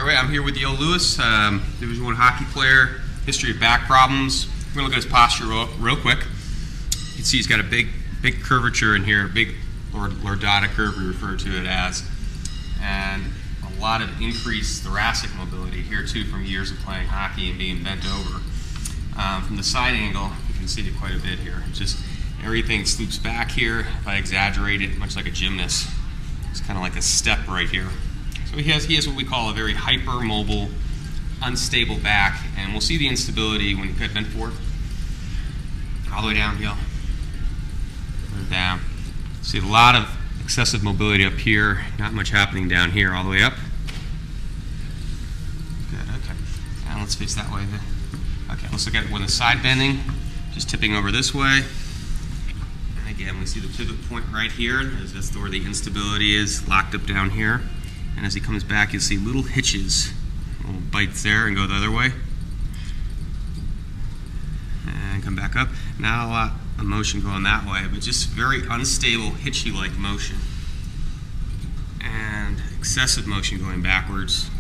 All right, I'm here with Yale Lewis, Division I hockey player, history of back problems. We're going to look at his posture real quick. You can see he's got a big curvature in here, a big lordata curve we refer to it as, and a lot of increased thoracic mobility here too from years of playing hockey and being bent over. From the side angle, you can see it quite a bit here. It's just everything sloops back here. If I exaggerate it, much like a gymnast, it's kind of like a step right here. So he has what we call a very hypermobile, unstable back, and we'll see the instability when you get bent forward. All the way down, Yale. Down. See a lot of excessive mobility up here, not much happening down here, all the way up. Good, okay. Now let's face that way. Okay, let's look at when the side bending, just tipping over this way. And again, we see the pivot point right here. That's where the instability is, locked up down here. And as he comes back, you'll see little hitches, little bites there, and go the other way. And come back up. Not a lot of motion going that way, but just very unstable, hitchy-like motion. And excessive motion going backwards.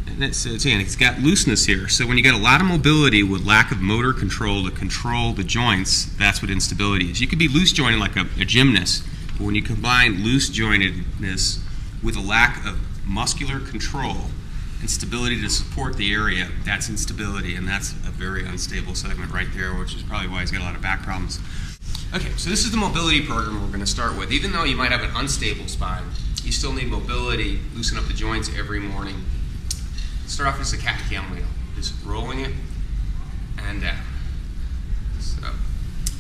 And it's got looseness here. So when you get a lot of mobility with lack of motor control to control the joints, that's what instability is. You could be loose jointed like a gymnast. But when you combine loose jointedness with a lack of muscular control and stability to support the area, that's instability, and that's a very unstable segment right there, which is probably why he's got a lot of back problems. Okay, so this is the mobility program we're going to start with. Even though you might have an unstable spine, you still need mobility, loosen up the joints every morning. Start off with just a cat and camel wheel, just rolling it and down. So,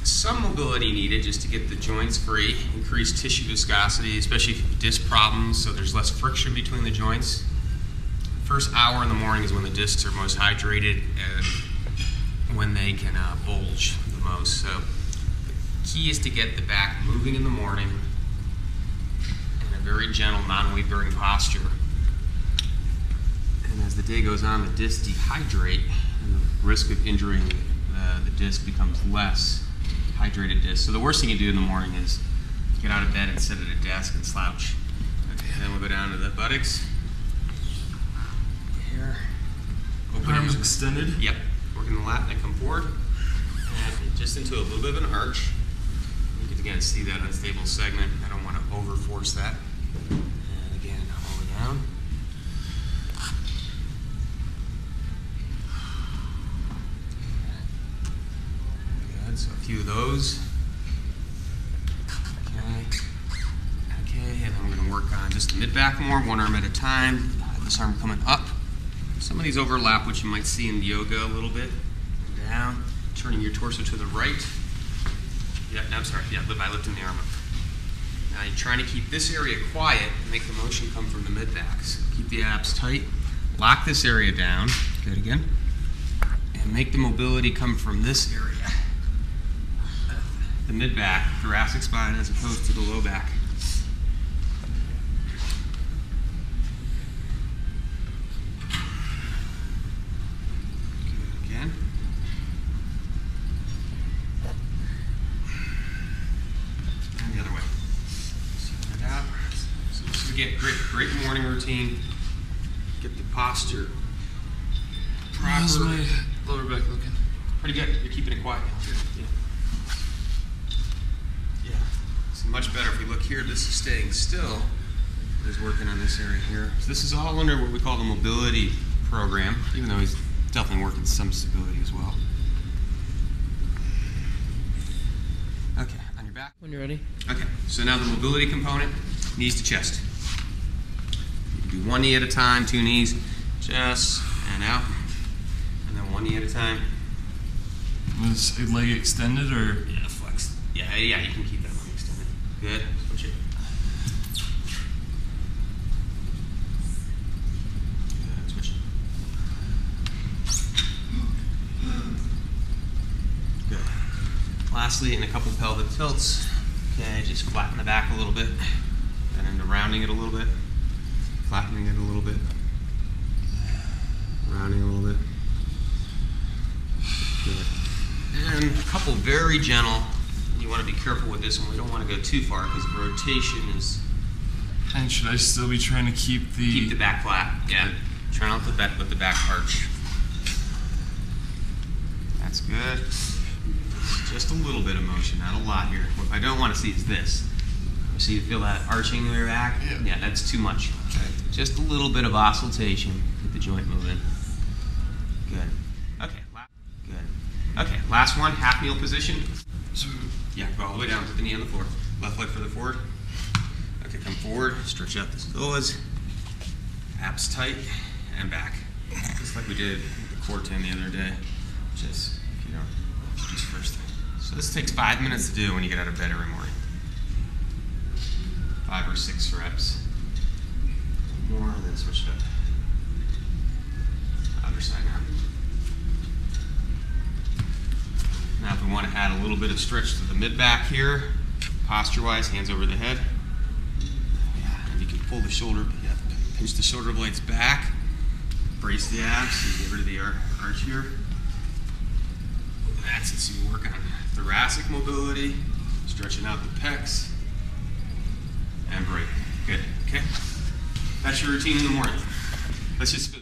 some mobility needed just to get the joints free, increase tissue viscosity, especially if you have disc problems, so there's less friction between the joints. First hour in the morning is when the discs are most hydrated and when they can bulge the most. So the key is to get the back moving in the morning in a very gentle, non-weight bearing posture. And as the day goes on, the discs dehydrate and the risk of injuring the disc becomes less. Hydrated disc. So the worst thing you do in the morning is get out of bed and sit at a desk and slouch. Okay, then we'll go down to the buttocks. Here. Arms extended. Yep. Working the lat and come forward. And just into a little bit of an arch. You can again see that unstable segment. I don't want to overforce that. And again, all the way down. So a few of those. Okay, and then we're going to work on just the mid-back more, one arm at a time. This arm coming up. Some of these overlap, which you might see in yoga a little bit. Down, turning your torso to the right. Yeah, no, I'm sorry. Yeah, by lifting the arm up. Now you're trying to keep this area quiet and make the motion come from the mid-back. So keep the abs tight. Lock this area down. Good again. And make the mobility come from this area. The mid-back, thoracic spine, as opposed to the low back. Good again. And the other way. Send it out. So this is get great morning routine. Get the posture proper. How's my lower back looking? Pretty good. You're keeping it quiet. Yeah. It's much better if we look here. This is staying still. He's working on this area here. So this is all under what we call the mobility program, even though he's definitely working some stability as well. Okay, on your back. When you're ready. Okay, so now the mobility component, knees to chest. You can do one knee at a time, two knees, chest, and out. And then one knee at a time. Was a leg extended or? Yeah, flex. Yeah, you can keep that one extended. Good. Switch it. Good. Switch it. Good. Lastly, in a couple pelvic tilts, okay, just flatten the back a little bit, then into rounding it a little bit, flattening it a little bit, rounding a little bit. Good. And a couple very gentle. You want to be careful with this one. We don't want to go too far because the rotation is And should I still be trying to keep the back flat. Yeah. Try not to let the back arch. That's good. Just a little bit of motion, not a lot here. What I don't want to see is this. So you feel that arching in your back? Yeah, that's too much. Okay. Just a little bit of oscillation. Get the joint moving. Good. Okay. Good. Okay. Last one. Half kneel position. So Yeah. Go all the way down. Put the knee on the floor. Left leg further forward. Okay. Come forward. Stretch out the psoas. Abs tight and back. Just like we did with the core 10 the other day. Just just first thing. So this takes 5 minutes to do when you get out of bed every morning. 5 or 6 reps. More, and then switch it up. Other side now. Now if we want to add a little bit of stretch to the mid-back here, posture-wise, hands over the head. Yeah, and you can pull the shoulder, pinch the shoulder blades back, brace the abs, so you get rid of the arch here. That's it, so you work on thoracic mobility, stretching out the pecs, and break. Good, okay? That's your routine in the morning. Let's just